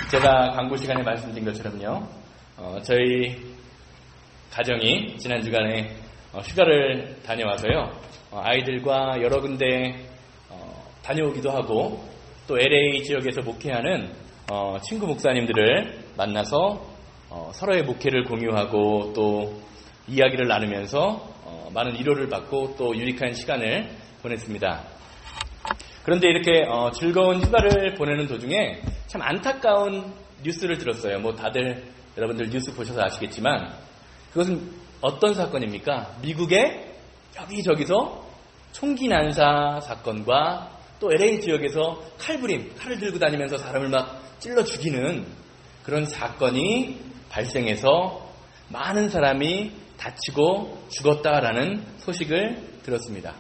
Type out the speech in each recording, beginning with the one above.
제가 광고 시간에 말씀드린 것처럼요, 저희 가정이 지난 주간에 휴가를 다녀와서요, 아이들과 여러 군데 다녀오기도 하고 또 LA 지역에서 목회하는 친구 목사님들을 만나서 서로의 목회를 공유하고 또 이야기를 나누면서 많은 위로를 받고 또 유익한 시간을 보냈습니다. 그런데 이렇게 즐거운 휴가를 보내는 도중에 참 안타까운 뉴스를 들었어요. 다들 여러분들 뉴스 보셔서 아시겠지만 그것은 어떤 사건입니까? 미국의 여기저기서 총기 난사 사건과 또 LA 지역에서 칼을 들고 다니면서 사람을 막 찔러 죽이는 그런 사건이 발생해서 많은 사람이 다치고 죽었다라는 소식을 들었습니다.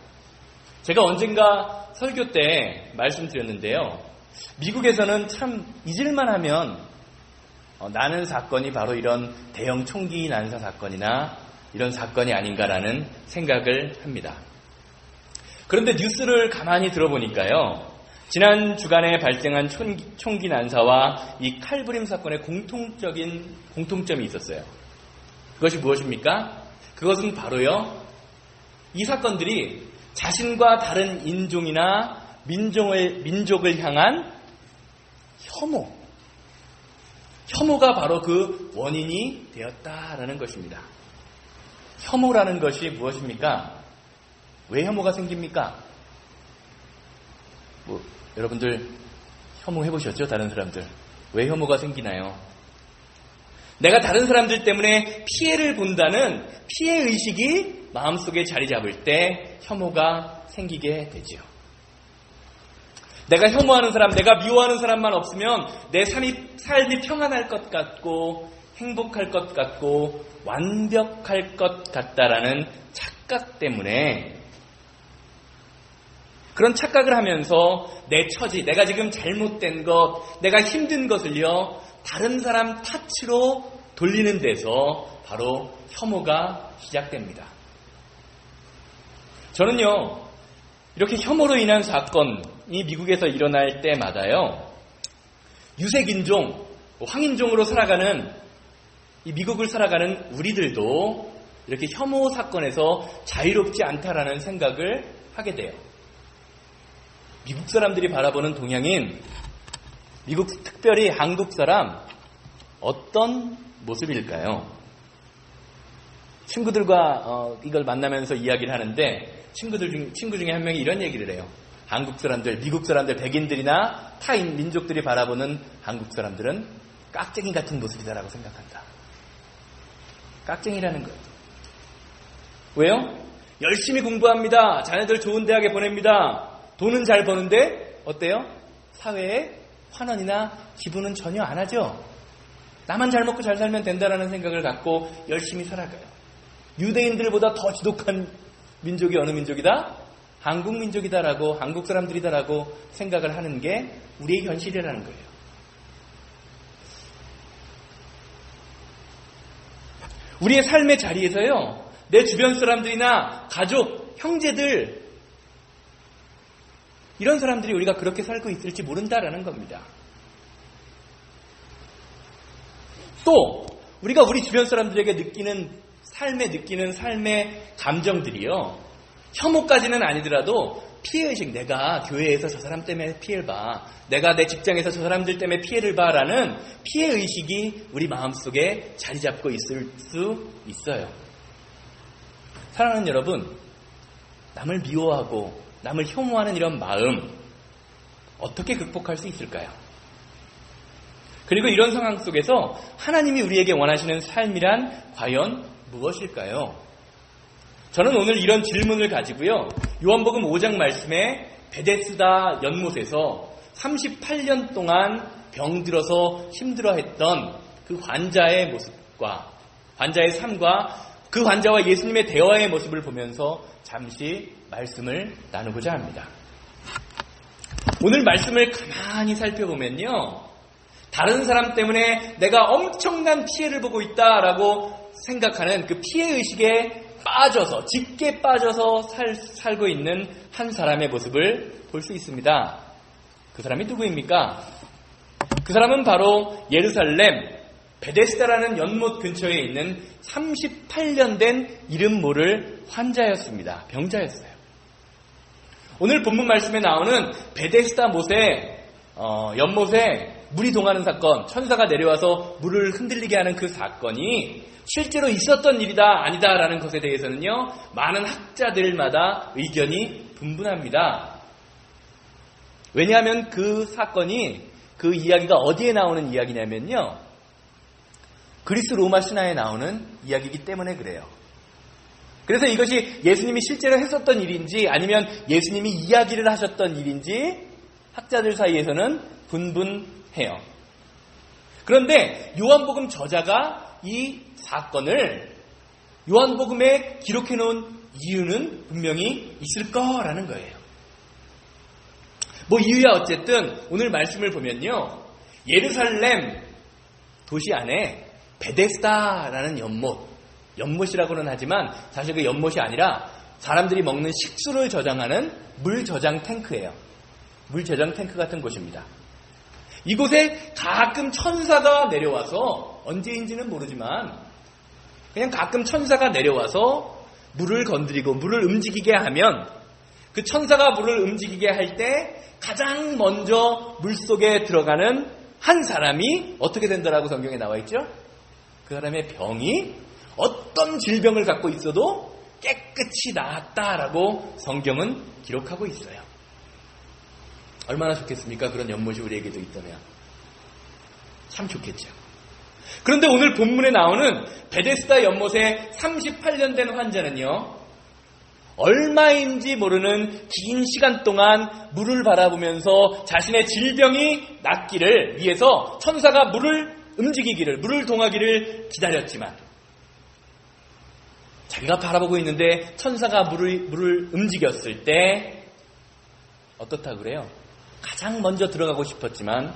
제가 언젠가 설교 때 말씀드렸는데요. 미국에서는 참 잊을만 하면 나는 사건이 바로 이런 대형 총기 난사 사건이나 이런 사건이 아닌가라는 생각을 합니다. 그런데 뉴스를 가만히 들어보니까요. 지난 주간에 발생한 총기 난사와 이 칼부림 사건의 공통점이 있었어요. 그것이 무엇입니까? 그것은 바로요. 이 사건들이 자신과 다른 인종이나 민족을 향한 혐오가 바로 그 원인이 되었다라는 것입니다. 혐오라는 것이 무엇입니까? 왜 혐오가 생깁니까? 여러분들 혐오해보셨죠? 다른 사람들. 왜 혐오가 생기나요? 내가 다른 사람들 때문에 피해를 본다는 피해의식이 마음속에 자리 잡을 때 혐오가 생기게 되지요. 내가 혐오하는 사람, 내가 미워하는 사람만 없으면 내 삶이 평안할 것 같고 행복할 것 같고 완벽할 것 같다라는 착각 때문에 그런 착각을 하면서 내 처지, 내가 지금 잘못된 것, 내가 힘든 것을요 다른 사람 탓으로 돌리는 데서 바로 혐오가 시작됩니다. 저는요 이렇게 혐오로 인한 사건이 미국에서 일어날 때마다요 유색인종, 황인종으로 살아가는 이 미국을 살아가는 우리들도 이렇게 혐오 사건에서 자유롭지 않다라는 생각을 하게 돼요. 미국 사람들이 바라보는 동양인, 미국 특별히 한국 사람 어떤 모습일까요? 친구들과 이걸 만나면서 이야기를 하는데 친구 중에 한 명이 이런 얘기를 해요. 한국 사람들, 미국 사람들, 백인들이나 타인 민족들이 바라보는 한국 사람들은 깍쟁이 같은 모습이다라고 생각한다. 깍쟁이라는 거예요. 왜요? 열심히 공부합니다. 자녀들 좋은 대학에 보냅니다. 돈은 잘 버는데 어때요? 사회에 환원이나 기부는 전혀 안 하죠. 나만 잘 먹고 잘 살면 된다라는 생각을 갖고 열심히 살아가요. 유대인들보다 더 지독한 민족이 어느 민족이다? 한국 민족이다라고, 한국 사람들이다라고 생각을 하는 게 우리의 현실이라는 거예요. 우리의 삶의 자리에서요, 내 주변 사람들이나 가족, 형제들, 이런 사람들이 우리가 그렇게 살고 있을지 모른다라는 겁니다. 또 우리가 우리 주변 사람들에게 느끼는 삶의 감정들이요, 혐오까지는 아니더라도 피해의식, 내가 교회에서 저 사람 때문에 피해를 봐, 내가 내 직장에서 저 사람들 때문에 피해를 봐라는 피해의식이 우리 마음속에 자리 잡고 있을 수 있어요. 사랑하는 여러분, 남을 미워하고 남을 혐오하는 이런 마음 어떻게 극복할 수 있을까요? 그리고 이런 상황 속에서 하나님이 우리에게 원하시는 삶이란 과연 무엇일까요? 저는 오늘 이런 질문을 가지고요, 요한복음 5장 말씀에 베데스다 연못에서 38년 동안 병들어서 힘들어했던 그 환자의 모습과 환자의 삶과 그 환자와 예수님의 대화의 모습을 보면서 잠시 말씀을 나누고자 합니다. 오늘 말씀을 가만히 살펴보면요, 다른 사람 때문에 내가 엄청난 피해를 보고 있다라고 생각하는 그 피해의식에 짙게 빠져서 살고 있는 한 사람의 모습을 볼 수 있습니다. 그 사람이 누구입니까? 그 사람은 바로 예루살렘 베데스다라는 연못 근처에 있는 38년 된 이름 모를 환자였습니다. 병자였어요. 오늘 본문 말씀에 나오는 베데스다 못에 연못에 물이 동하는 사건, 천사가 내려와서 물을 흔들리게 하는 그 사건이 실제로 있었던 일이다 아니다라는 것에 대해서는요, 많은 학자들마다 의견이 분분합니다. 왜냐하면 그 사건이, 그 이야기가 어디에 나오는 이야기냐면요, 그리스 로마 신화에 나오는 이야기이기 때문에 그래요. 그래서 이것이 예수님이 실제로 했었던 일인지 아니면 예수님이 이야기를 하셨던 일인지 학자들 사이에서는 분분해요. 그런데 요한복음 저자가 이 사건을 요한복음에 기록해 놓은 이유는 분명히 있을 거라는 거예요. 뭐 이유야 어쨌든 오늘 말씀을 보면요, 예루살렘 도시 안에 베데스다라는 연못이라고는 하지만 사실 그 연못이 아니라 사람들이 먹는 식수를 저장하는 물 저장 탱크예요. 물 저장 탱크 같은 곳입니다. 이곳에 가끔 천사가 내려와서, 언제인지는 모르지만 그냥 가끔 천사가 내려와서 물을 건드리고 물을 움직이게 하면, 그 천사가 물을 움직이게 할 때 가장 먼저 물속에 들어가는 한 사람이 어떻게 된다라고 성경에 나와 있죠? 그 사람의 병이 어떤 질병을 갖고 있어도 깨끗이 나았다라고 성경은 기록하고 있어요. 얼마나 좋겠습니까? 그런 연못이 우리에게도 있다면. 참 좋겠죠. 그런데 오늘 본문에 나오는 베데스다 연못에 38년 된 환자는요, 얼마인지 모르는 긴 시간 동안 물을 바라보면서 자신의 질병이 낫기를 위해서 천사가 물을 움직이기를, 물을 동하기를 기다렸지만, 자기가 바라보고 있는데 천사가 물을 움직였을 때 어떻다고 그래요? 가장 먼저 들어가고 싶었지만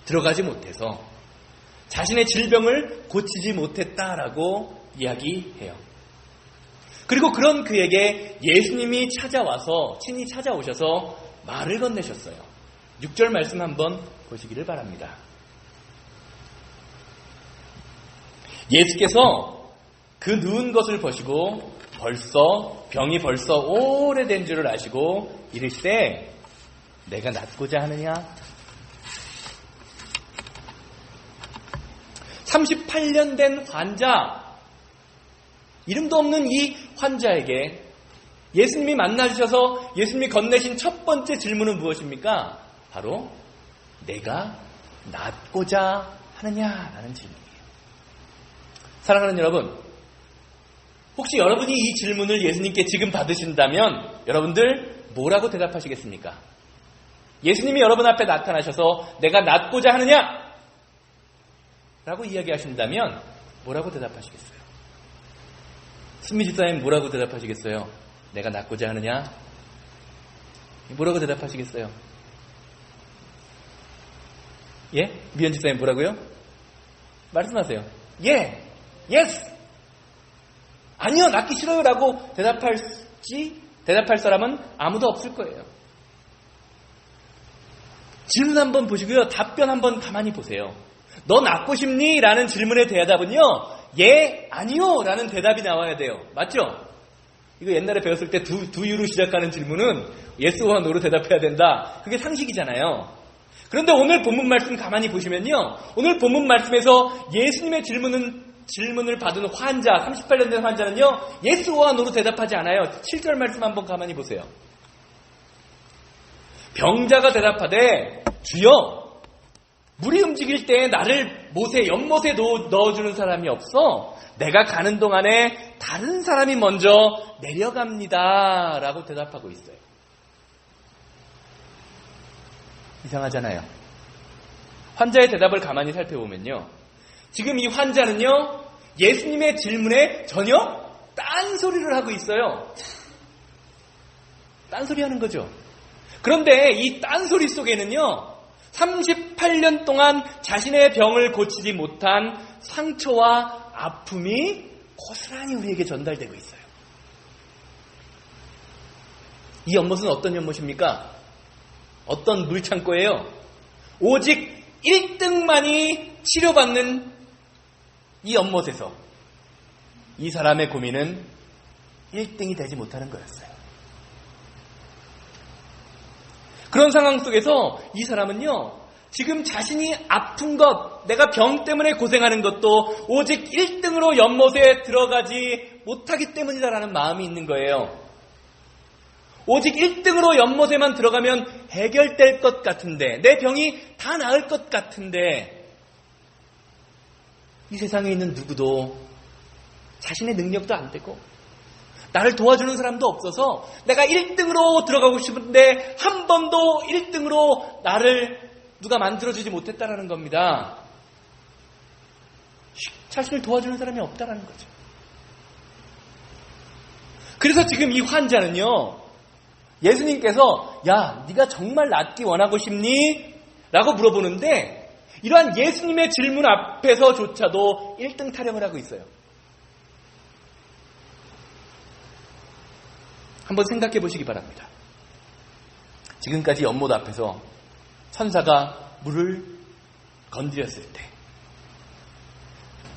들어가지 못해서 자신의 질병을 고치지 못했다라고 이야기해요. 그리고 그런 그에게 예수님이 찾아와서, 친히 찾아오셔서 말을 건네셨어요. 6절 말씀 한번 보시기를 바랍니다. 예수께서 그 누운 것을 보시고 병이 벌써 오래된 줄을 아시고 이르시되 내가 낫고자 하느냐? 38년 된 환자, 이름도 없는 이 환자에게 예수님이 만나주셔서 예수님이 건네신 첫 번째 질문은 무엇입니까? 바로 내가 낫고자 하느냐라는 질문이에요. 사랑하는 여러분, 혹시 여러분이 이 질문을 예수님께 지금 받으신다면 여러분들 뭐라고 대답하시겠습니까? 예수님이 여러분 앞에 나타나셔서 내가 낫고자 하느냐? 라고 이야기하신다면 뭐라고 대답하시겠어요? 승미 집사님 뭐라고 대답하시겠어요? 내가 낫고자 하느냐? 뭐라고 대답하시겠어요? 예? 미연 집사님 뭐라고요? 말씀하세요. 예! 예스! 아니요, 낫기 싫어요 라고 대답할 사람은 아무도 없을 거예요. 질문 한번 보시고요, 답변 한번 가만히 보세요. 너 낫고 싶니? 라는 질문의 대답은요, 예, 아니요 라는 대답이 나와야 돼요. 맞죠? 이거 옛날에 배웠을 때 두 유로 시작하는 질문은 예스와 노로 대답해야 된다. 그게 상식이잖아요. 그런데 오늘 본문 말씀 가만히 보시면요, 오늘 본문 말씀에서 예수님의 질문을 받은 환자, 38년 된 환자는요, 예스와 노로 대답하지 않아요. 7절 말씀 한번 가만히 보세요. 병자가 대답하되 주여, 물이 움직일 때 나를 연못에 넣어주는 사람이 없어. 내가 가는 동안에 다른 사람이 먼저 내려갑니다 라고 대답하고 있어요. 이상하잖아요. 환자의 대답을 가만히 살펴보면요, 지금 이 환자는요, 예수님의 질문에 전혀 딴소리를 하고 있어요. 딴소리 하는 거죠. 그런데 이 딴소리 속에는요, 38년 동안 자신의 병을 고치지 못한 상처와 아픔이 고스란히 우리에게 전달되고 있어요. 이 연못은 어떤 연못입니까? 어떤 물창고예요? 오직 1등만이 치료받는 이 연못에서 이 사람의 고민은 1등이 되지 못하는 거였어요. 그런 상황 속에서 이 사람은요, 지금 자신이 아픈 것, 내가 병 때문에 고생하는 것도 오직 1등으로 연못에 들어가지 못하기 때문이다라는 마음이 있는 거예요. 오직 1등으로 연못에만 들어가면 해결될 것 같은데, 내 병이 다 나을 것 같은데, 이 세상에 있는 누구도 자신의 능력도 안 되고 나를 도와주는 사람도 없어서 내가 1등으로 들어가고 싶은데 한 번도 1등으로 나를 누가 만들어주지 못했다라는 겁니다. 자신을 도와주는 사람이 없다라는 거죠. 그래서 지금 이 환자는요, 예수님께서 야, 네가 정말 낫기 원하고 싶니? 라고 물어보는데 이러한 예수님의 질문 앞에서조차도 1등 타령을 하고 있어요. 한번 생각해 보시기 바랍니다. 지금까지 연못 앞에서 천사가 물을 건드렸을 때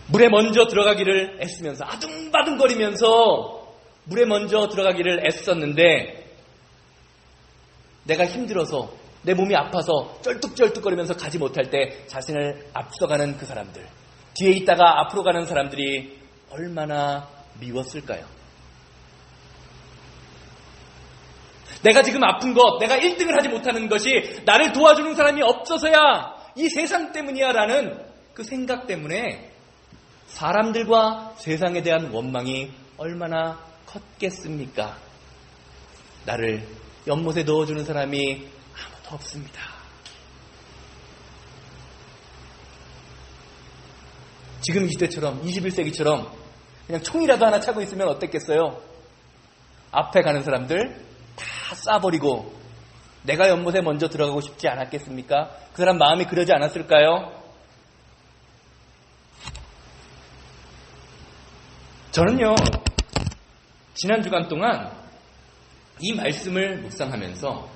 물에 먼저 들어가기를 애쓰면서 아둥바둥거리면서 물에 먼저 들어가기를 애썼는데 내가 힘들어서 내 몸이 아파서 쩔뚝쩔뚝거리면서 가지 못할 때 자신을 앞서가는 그 사람들, 뒤에 있다가 앞으로 가는 사람들이 얼마나 미웠을까요? 내가 지금 아픈 것, 내가 1등을 하지 못하는 것이 나를 도와주는 사람이 없어서야, 이 세상 때문이야 라는 그 생각 때문에 사람들과 세상에 대한 원망이 얼마나 컸겠습니까? 나를 연못에 넣어주는 사람이 아무도 없습니다. 지금 이 시대처럼, 21세기처럼 그냥 총이라도 하나 차고 있으면 어땠겠어요? 앞에 가는 사람들 다 쏴버리고 내가 연못에 먼저 들어가고 싶지 않았겠습니까? 그 사람 마음이 그러지 않았을까요? 저는요, 지난 주간 동안 이 말씀을 묵상하면서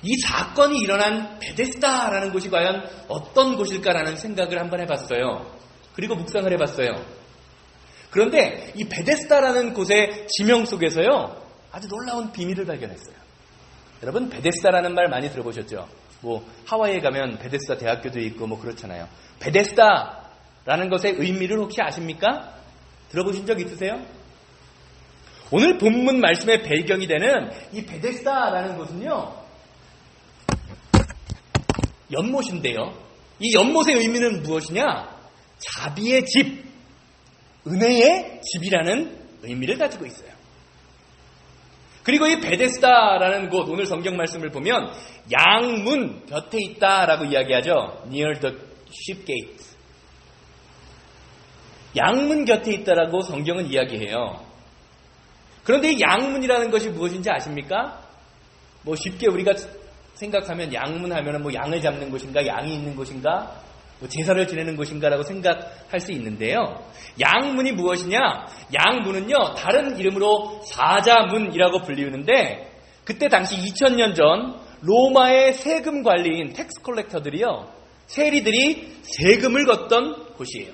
이 사건이 일어난 베데스다라는 곳이 과연 어떤 곳일까라는 생각을 한번 해봤어요. 그리고 묵상을 해봤어요. 그런데 이 베데스다라는 곳의 지명 속에서요, 아주 놀라운 비밀을 발견했어요. 여러분, 베데스다라는 말 많이 들어보셨죠? 뭐 하와이에 가면 베데스다 대학교도 있고 뭐 그렇잖아요. 베데스다라는 것의 의미를 혹시 아십니까? 들어보신 적 있으세요? 오늘 본문 말씀의 배경이 되는 이 베데스다라는 곳은요, 연못인데요. 이 연못의 의미는 무엇이냐? 자비의 집, 은혜의 집이라는 의미를 가지고 있어요. 그리고 이 베데스다라는 곳, 오늘 성경 말씀을 보면 양문 곁에 있다라고 이야기하죠. Near the ship gate. 양문 곁에 있다라고 성경은 이야기해요. 그런데 이 양문이라는 것이 무엇인지 아십니까? 뭐 쉽게 우리가 생각하면 양문 하면 뭐 양을 잡는 곳인가, 양이 있는 곳인가, 뭐 제사를 지내는 곳인가라고 생각할 수 있는데요. 양문이 무엇이냐? 양문은요, 다른 이름으로 사자문이라고 불리우는데, 그때 당시 2000년 전 로마의 세금 관리인 텍스 컬렉터들이요, 세리들이 세금을 걷던 곳이에요.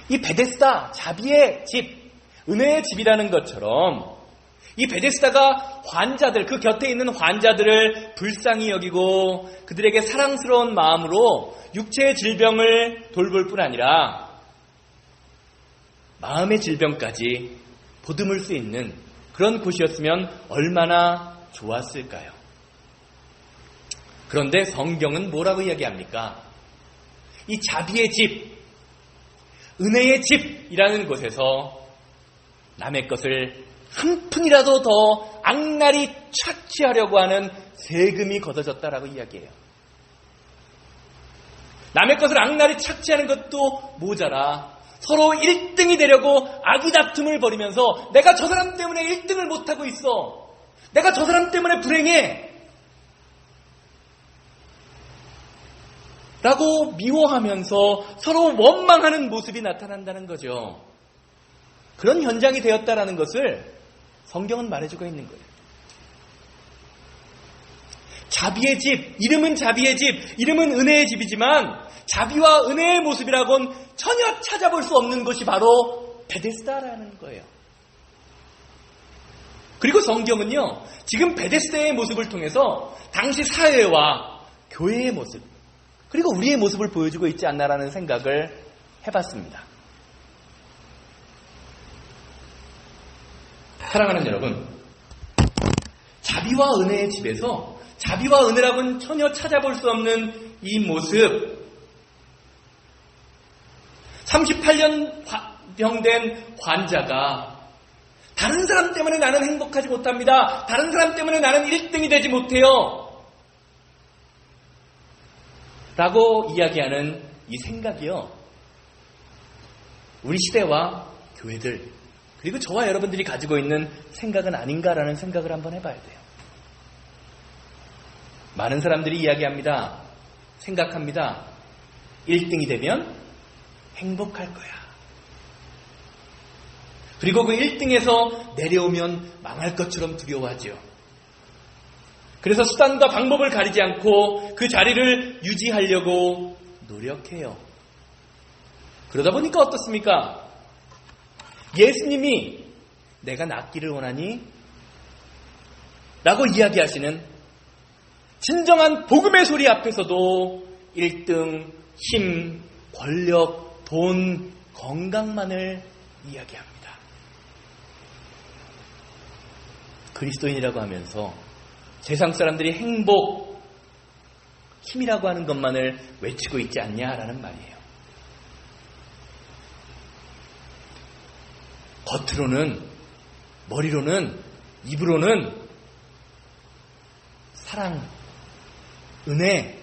이 베데스다, 자비의 집, 은혜의 집이라는 것처럼 이 베데스다가 환자들, 그 곁에 있는 환자들을 불쌍히 여기고 그들에게 사랑스러운 마음으로 육체의 질병을 돌볼 뿐 아니라 마음의 질병까지 보듬을 수 있는 그런 곳이었으면 얼마나 좋았을까요? 그런데 성경은 뭐라고 이야기합니까? 이 자비의 집, 은혜의 집이라는 곳에서 남의 것을 한 푼이라도 더 악랄히 착취하려고 하는 세금이 걷어졌다라고 이야기해요. 남의 것을 악랄히 착취하는 것도 모자라 서로 1등이 되려고 아기다툼을 벌이면서 내가 저 사람 때문에 1등을 못하고 있어, 내가 저 사람 때문에 불행해 라고 미워하면서 서로 원망하는 모습이 나타난다는 거죠. 그런 현장이 되었다라는 것을 성경은 말해주고 있는 거예요. 자비의 집, 이름은 자비의 집, 이름은 은혜의 집이지만 자비와 은혜의 모습이라곤 전혀 찾아볼 수 없는 것이 바로 베데스다라는 거예요. 그리고 성경은요, 지금 베데스다의 모습을 통해서 당시 사회와 교회의 모습, 그리고 우리의 모습을 보여주고 있지 않나라는 생각을 해봤습니다. 사랑하는 여러분, 자비와 은혜의 집에서 자비와 은혜라고는 전혀 찾아볼 수 없는 이 모습, 38년 병된 환자가 다른 사람 때문에 나는 행복하지 못합니다. 다른 사람 때문에 나는 1등이 되지 못해요. 라고 이야기하는 이 생각이요, 우리 시대와 교회들, 그리고 저와 여러분들이 가지고 있는 생각은 아닌가라는 생각을 한번 해봐야 돼요. 많은 사람들이 이야기합니다. 생각합니다. 1등이 되면 행복할 거야. 그리고 그 1등에서 내려오면 망할 것처럼 두려워하죠. 그래서 수단과 방법을 가리지 않고 그 자리를 유지하려고 노력해요. 그러다 보니까 어떻습니까? 예수님이 내가 낫기를 원하니? 라고 이야기하시는 진정한 복음의 소리 앞에서도 1등, 힘, 권력, 돈, 건강만을 이야기합니다. 그리스도인이라고 하면서 세상 사람들이 행복, 힘이라고 하는 것만을 외치고 있지 않냐라는 말이에요. 겉으로는, 머리로는, 입으로는 사랑, 은혜,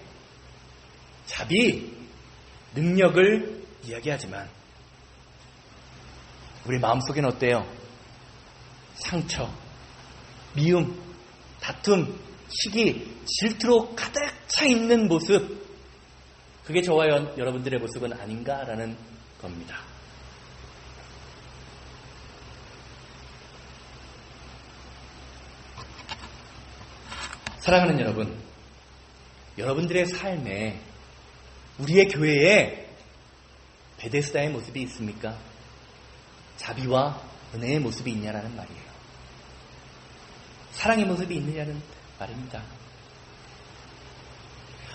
자비, 능력을 이야기하지만 우리 마음속엔 어때요? 상처, 미움, 다툼, 시기, 질투로 가득 차 있는 모습, 그게 저와 여러분들의 모습은 아닌가라는 겁니다. 사랑하는 여러분, 여러분들의 삶에, 우리의 교회에 베데스다의 모습이 있습니까? 자비와 은혜의 모습이 있냐라는 말이에요. 사랑의 모습이 있느냐는 말입니다.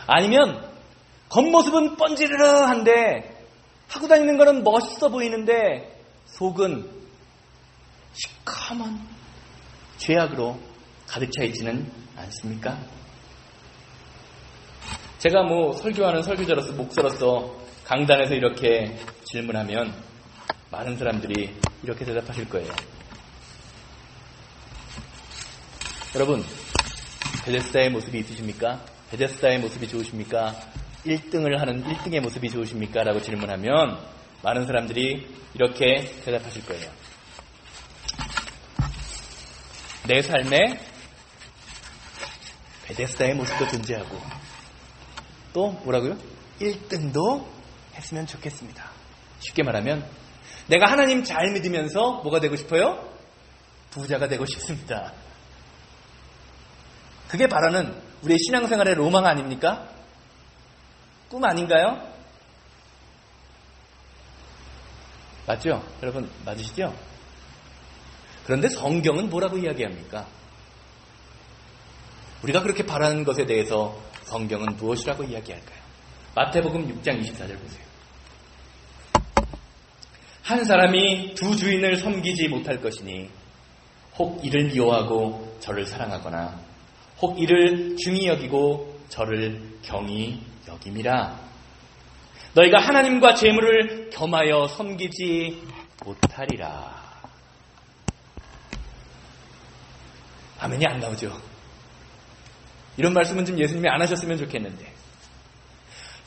아니면 겉모습은 뻔지르르한데 하고 다니는 거는 멋있어 보이는데 속은 시커먼 죄악으로 가득 차 있지는 않습니까? 제가 설교하는 설교자로서, 목사로서 강단에서 이렇게 질문하면 많은 사람들이 이렇게 대답하실 거예요. 여러분, 베데스다의 모습이 있으십니까? 베데스다의 모습이 좋으십니까? 1등의 모습이 좋으십니까? 라고 질문하면 많은 사람들이 이렇게 대답하실 거예요. 내 삶에 베데스다의 모습도 존재하고 또 뭐라고요? 1등도 했으면 좋겠습니다. 쉽게 말하면 내가 하나님 잘 믿으면서 뭐가 되고 싶어요? 부자가 되고 싶습니다. 그게 바라는 우리의 신앙생활의 로망 아닙니까? 꿈 아닌가요? 맞죠? 여러분 맞으시죠? 그런데 성경은 뭐라고 이야기합니까? 우리가 그렇게 바라는 것에 대해서 성경은 무엇이라고 이야기할까요? 마태복음 6장 24절 보세요. 한 사람이 두 주인을 섬기지 못할 것이니 혹 이를 미워하고 저를 사랑하거나 혹 이를 중히 여기고 저를 경히 여김이라. 너희가 하나님과 재물을 겸하여 섬기지 못하리라. 아멘이 안 나오죠. 이런 말씀은 좀 예수님이 안 하셨으면 좋겠는데,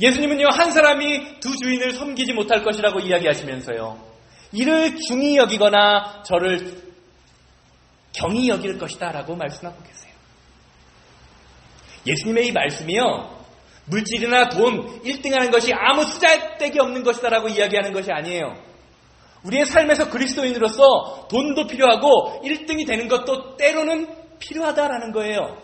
예수님은요, 한 사람이 두 주인을 섬기지 못할 것이라고 이야기하시면서요, 이를 중히 여기거나 저를 경히 여길 것이다 라고 말씀하고 계세요. 예수님의 이 말씀이요, 물질이나 돈, 1등하는 것이 아무 쓰잘데기 없는 것이다 라고 이야기하는 것이 아니에요. 우리의 삶에서 그리스도인으로서 돈도 필요하고 1등이 되는 것도 때로는 필요하다라는 거예요.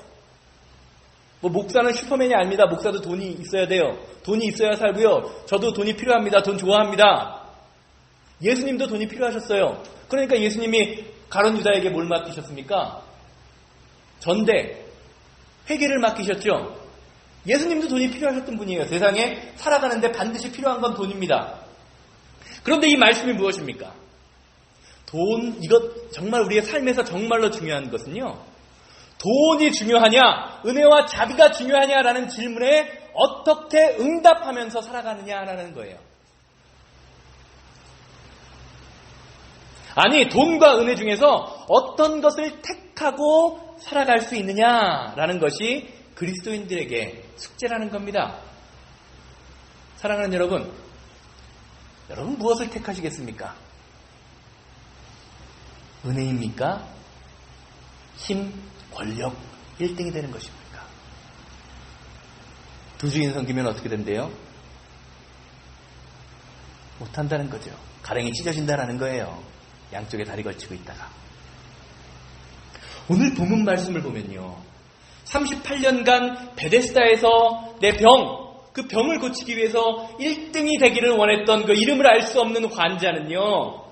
목사는 슈퍼맨이 아닙니다. 목사도 돈이 있어야 돼요. 돈이 있어야 살고요. 저도 돈이 필요합니다. 돈 좋아합니다. 예수님도 돈이 필요하셨어요. 그러니까 예수님이 가룟 유다에게 뭘 맡기셨습니까? 전대, 회계를 맡기셨죠. 예수님도 돈이 필요하셨던 분이에요. 세상에 살아가는데 반드시 필요한 건 돈입니다. 그런데 이 말씀이 무엇입니까? 돈, 이것 정말 우리의 삶에서 정말로 중요한 것은요, 돈이 중요하냐, 은혜와 자비가 중요하냐라는 질문에 어떻게 응답하면서 살아가느냐라는 거예요. 아니, 돈과 은혜 중에서 어떤 것을 택하고 살아갈 수 있느냐라는 것이 그리스도인들에게 숙제라는 겁니다. 사랑하는 여러분 무엇을 택하시겠습니까? 은혜입니까? 힘, 권력, 1등이 되는 것입니까? 두 주인 섬기면 어떻게 된대요? 못한다는 거죠. 가랭이 찢어진다는 거예요. 양쪽에 다리 걸치고 있다가. 오늘 본문 말씀을 보면요, 38년간 베데스다에서 내 그 병을 고치기 위해서 1등이 되기를 원했던 그 이름을 알 수 없는 환자는요,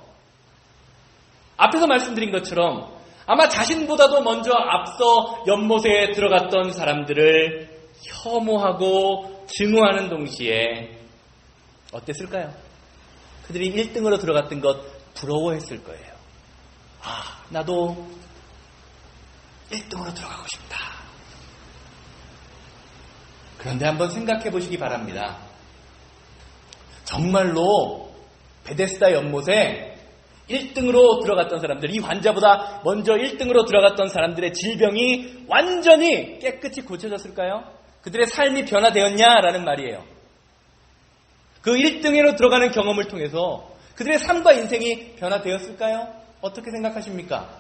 앞에서 말씀드린 것처럼 아마 자신보다도 먼저 앞서 연못에 들어갔던 사람들을 혐오하고 증오하는 동시에 어땠을까요? 그들이 1등으로 들어갔던 것 부러워했을 거예요. 아, 나도 1등으로 들어가고 싶다. 그런데 한번 생각해 보시기 바랍니다. 정말로 베데스다 연못에 1등으로 들어갔던 사람들, 이 환자보다 먼저 1등으로 들어갔던 사람들의 질병이 완전히 깨끗이 고쳐졌을까요? 그들의 삶이 변화되었냐라는 말이에요. 그 1등으로 들어가는 경험을 통해서 그들의 삶과 인생이 변화되었을까요? 어떻게 생각하십니까?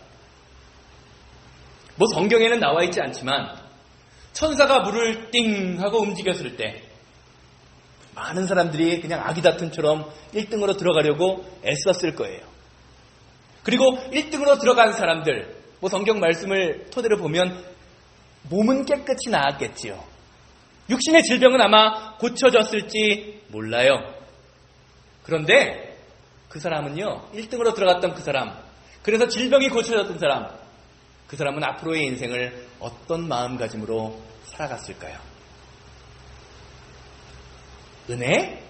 성경에는 나와 있지 않지만 천사가 물을 띵 하고 움직였을 때 많은 사람들이 그냥 아기다툼처럼 1등으로 들어가려고 애썼을 거예요. 그리고 1등으로 들어간 사람들, 성경 말씀을 토대로 보면 몸은 깨끗이 나았겠지요. 육신의 질병은 아마 고쳐졌을지 몰라요. 그런데 그 사람은요, 1등으로 들어갔던 그 사람, 그래서 질병이 고쳐졌던 사람, 그 사람은 앞으로의 인생을 어떤 마음가짐으로 살아갔을까요? 은혜?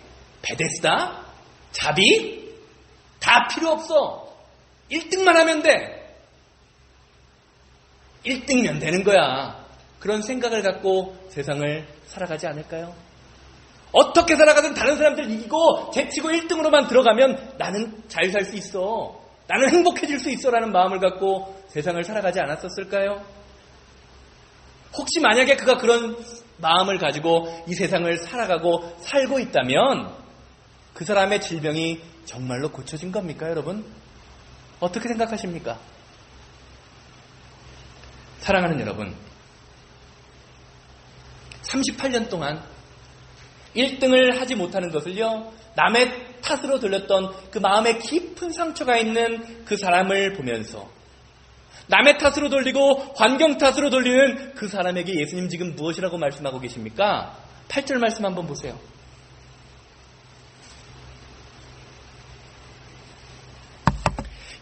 베데스다? 자비? 다 필요 없어. 1등만 하면 돼. 1등이면 되는 거야. 그런 생각을 갖고 세상을 살아가지 않을까요? 어떻게 살아가든 다른 사람들 이기고 제치고 1등으로만 들어가면 나는 잘 살 수 있어. 나는 행복해질 수 있어 라는 마음을 갖고 세상을 살아가지 않았었을까요? 혹시 만약에 그가 그런 마음을 가지고 이 세상을 살아가고 살고 있다면 그 사람의 질병이 정말로 고쳐진 겁니까, 여러분? 어떻게 생각하십니까? 사랑하는 여러분, 38년 동안 1등을 하지 못하는 것을요, 남의 탓으로 들렸던 그 마음에 깊은 상처가 있는 그 사람을 보면서 남의 탓으로 돌리고 환경 탓으로 돌리는 그 사람에게 예수님 지금 무엇이라고 말씀하고 계십니까? 8절 말씀 한번 보세요.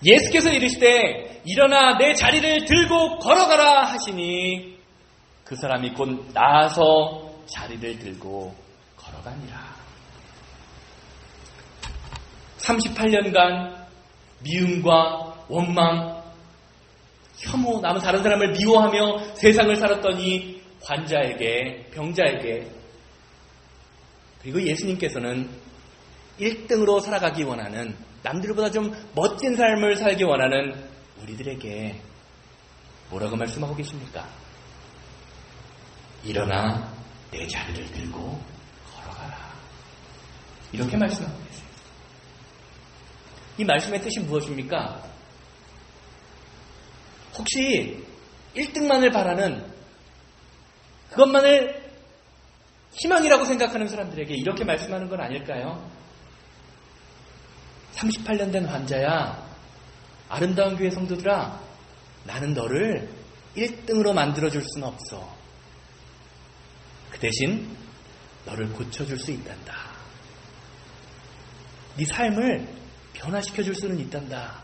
예수께서 이르시되 일어나 내 자리를 들고 걸어가라 하시니 그 사람이 곧 나아서 자리를 들고 걸어가니라. 38년간 미움과 원망, 혐오, 다른 사람을 미워하며 세상을 살았던 이 환자에게, 병자에게, 그리고 예수님께서는 1등으로 살아가기 원하는, 남들보다 좀 멋진 삶을 살기 원하는 우리들에게 뭐라고 말씀하고 계십니까? 일어나 내 자리를 들고 걸어가라. 이렇게 말씀하고 계세요. 이 말씀의 뜻이 무엇입니까? 혹시 1등만을 바라는, 그것만을 희망이라고 생각하는 사람들에게 이렇게 말씀하는 건 아닐까요? 38년 된 환자야, 아름다운 교회 성도들아, 나는 너를 1등으로 만들어줄 수는 없어. 대신 너를 고쳐줄 수 있단다. 네 삶을 변화시켜줄 수는 있단다.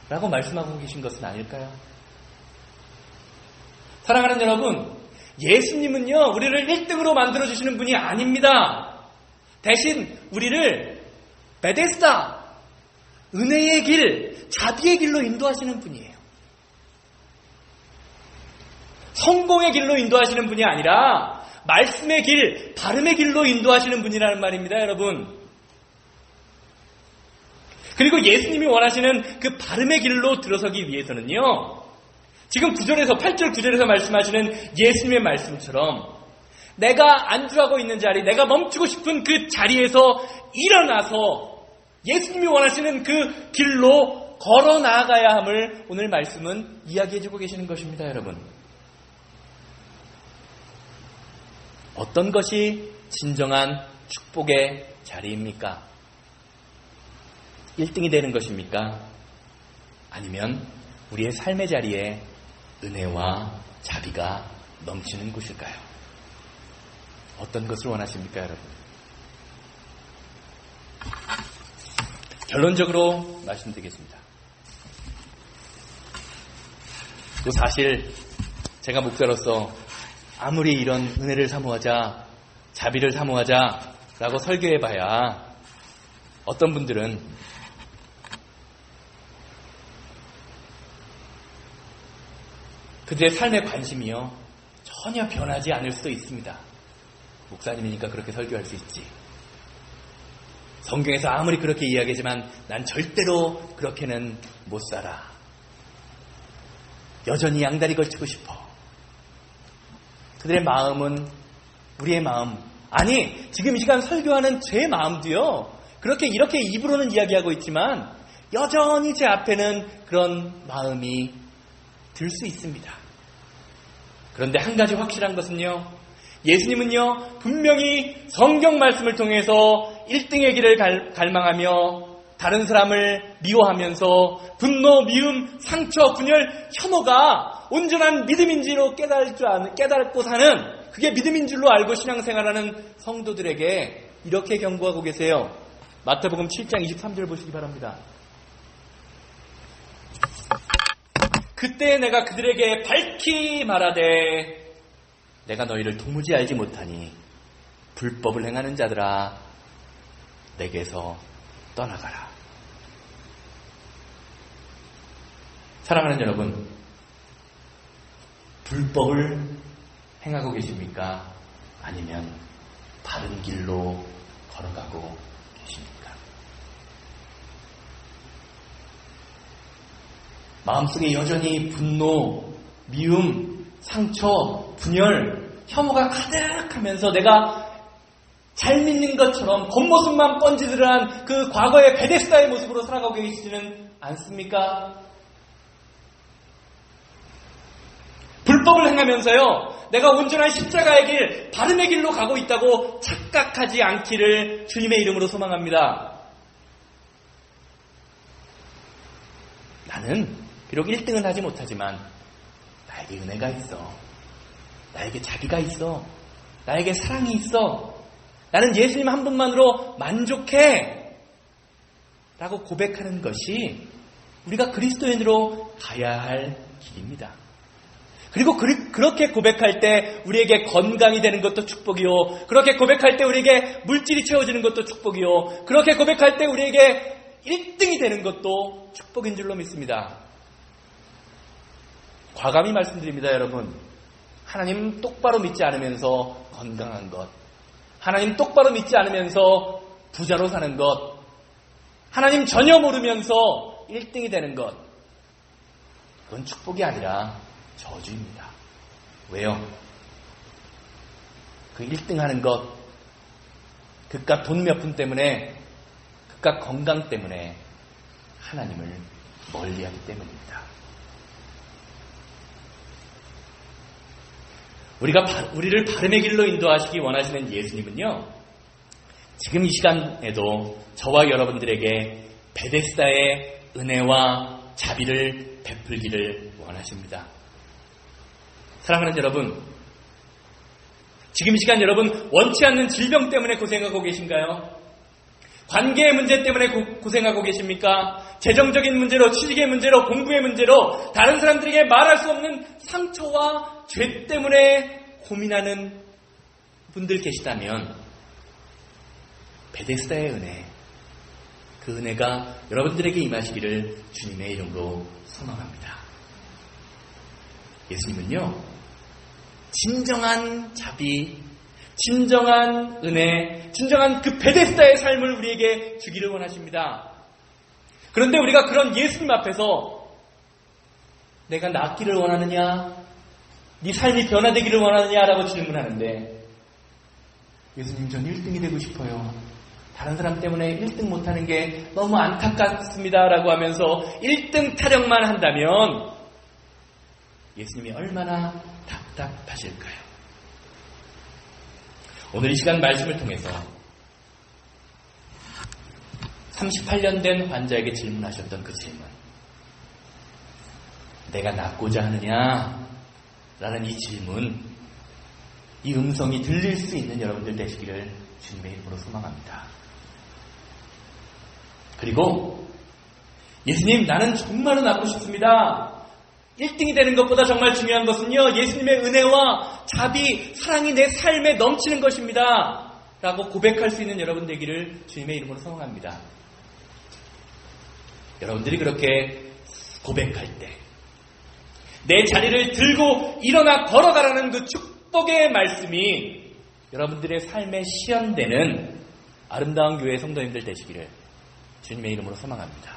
라고 말씀하고 계신 것은 아닐까요? 사랑하는 여러분, 예수님은요, 우리를 1등으로 만들어주시는 분이 아닙니다. 대신 우리를 베데스다, 은혜의 길, 자비의 길로 인도하시는 분이에요. 성공의 길로 인도하시는 분이 아니라 말씀의 길, 바름의 길로 인도하시는 분이라는 말입니다, 여러분. 그리고 예수님이 원하시는 그 바름의 길로 들어서기 위해서는요, 지금 8절 9절에서 말씀하시는 예수님의 말씀처럼 내가 안주하고 있는 자리, 내가 멈추고 싶은 그 자리에서 일어나서 예수님이 원하시는 그 길로 걸어 나아가야 함을 오늘 말씀은 이야기해주고 계시는 것입니다, 여러분. 어떤 것이 진정한 축복의 자리입니까? 1등이 되는 것입니까? 아니면 우리의 삶의 자리에 은혜와 자비가 넘치는 곳일까요? 어떤 것을 원하십니까, 여러분? 결론적으로 말씀드리겠습니다. 또 사실 제가 목사로서 아무리 이런 은혜를 사모하자, 자비를 사모하자라고 설교해봐야 어떤 분들은 그들의 삶의 관심이요, 전혀 변하지 않을 수도 있습니다. 목사님이니까 그렇게 설교할 수 있지. 성경에서 아무리 그렇게 이야기하지만 난 절대로 그렇게는 못 살아. 여전히 양다리 걸치고 싶어. 그들의 마음은 우리의 마음, 아니 지금 이 시간 설교하는 제 마음도요, 그렇게 이렇게 입으로는 이야기하고 있지만 여전히 제 앞에는 그런 마음이 들 수 있습니다. 그런데 한 가지 확실한 것은요, 예수님은요 분명히 성경 말씀을 통해서 1등의 길을 갈망하며 다른 사람을 미워하면서 분노, 미움, 상처, 분열, 혐오가 온전한 믿음인지로 깨닫고 사는, 그게 믿음인 줄로 알고 신앙생활하는 성도들에게 이렇게 경고하고 계세요. 마태복음 7장 23절 보시기 바랍니다. 그때 내가 그들에게 밝히 말하되 내가 너희를 도무지 알지 못하니 불법을 행하는 자들아 내게서 떠나가라. 사랑하는 여러분, 불법을 행하고 계십니까? 아니면 바른 길로 걸어가고 계십니까? 마음속에 여전히 분노, 미움, 상처, 분열, 혐오가 가득하면서 내가 잘 믿는 것처럼 겉모습만 번지르르한 그 과거의 베데스다의 모습으로 살아가고 계시지는 않습니까? 불법을 행하면서요, 내가 온전한 십자가의 길, 바름의 길로 가고 있다고 착각하지 않기를 주님의 이름으로 소망합니다. 나는 비록 1등은 하지 못하지만 나에게 은혜가 있어. 나에게 자비가 있어. 나에게 사랑이 있어. 나는 예수님 한 분만으로 만족해. 라고 고백하는 것이 우리가 그리스도인으로 가야 할 길입니다. 그리고 그렇게 고백할 때 우리에게 건강이 되는 것도 축복이요, 그렇게 고백할 때 우리에게 물질이 채워지는 것도 축복이요, 그렇게 고백할 때 우리에게 1등이 되는 것도 축복인 줄로 믿습니다. 과감히 말씀드립니다, 여러분. 하나님 똑바로 믿지 않으면서 건강한 것, 하나님 똑바로 믿지 않으면서 부자로 사는 것, 하나님 전혀 모르면서 1등이 되는 것, 그건 축복이 아니라 저주입니다. 왜요? 그 1등 하는 것, 그깟 돈 몇 푼 때문에, 그깟 건강 때문에 하나님을 멀리하기 때문입니다. 우리를 바름의 길로 인도하시기 원하시는 예수님은요, 지금 이 시간에도 저와 여러분들에게 베데스다의 은혜와 자비를 베풀기를 원하십니다. 사랑하는 여러분, 지금 이 시간 여러분 원치 않는 질병 때문에 고생하고 계신가요? 관계의 문제 때문에 고생하고 계십니까? 재정적인 문제로, 취직의 문제로, 공부의 문제로, 다른 사람들에게 말할 수 없는 상처와 죄 때문에 고민하는 분들 계시다면 베데스다의 은혜, 그 은혜가 여러분들에게 임하시기를 주님의 이름으로 소망합니다. 예수님은요, 진정한 자비, 진정한 은혜, 진정한 그 베데스다의 삶을 우리에게 주기를 원하십니다. 그런데 우리가 그런 예수님 앞에서 내가 낫기를 원하느냐, 네 삶이 변화되기를 원하느냐라고 질문하는데, 예수님, 전 1등이 되고 싶어요. 다른 사람 때문에 1등 못하는 게 너무 안타깝습니다 라고 하면서 1등 타령만 한다면 예수님이 얼마나 답답하실까요? 오늘 이 시간 말씀을 통해서 38년 된 환자에게 질문하셨던 그 질문, 내가 낫고자 하느냐? 라는 이 질문, 이 음성이 들릴 수 있는 여러분들 되시기를 주님의 이름으로 소망합니다. 그리고 예수님, 나는 정말로 낫고 싶습니다. 1등이 되는 것보다 정말 중요한 것은요, 예수님의 은혜와 자비, 사랑이 내 삶에 넘치는 것입니다. 라고 고백할 수 있는 여러분 되기를 주님의 이름으로 소망합니다. 여러분들이 그렇게 고백할 때, 내 자리를 들고 일어나 걸어가라는 그 축복의 말씀이 여러분들의 삶에 시연되는 아름다운 교회 성도님들 되시기를 주님의 이름으로 소망합니다.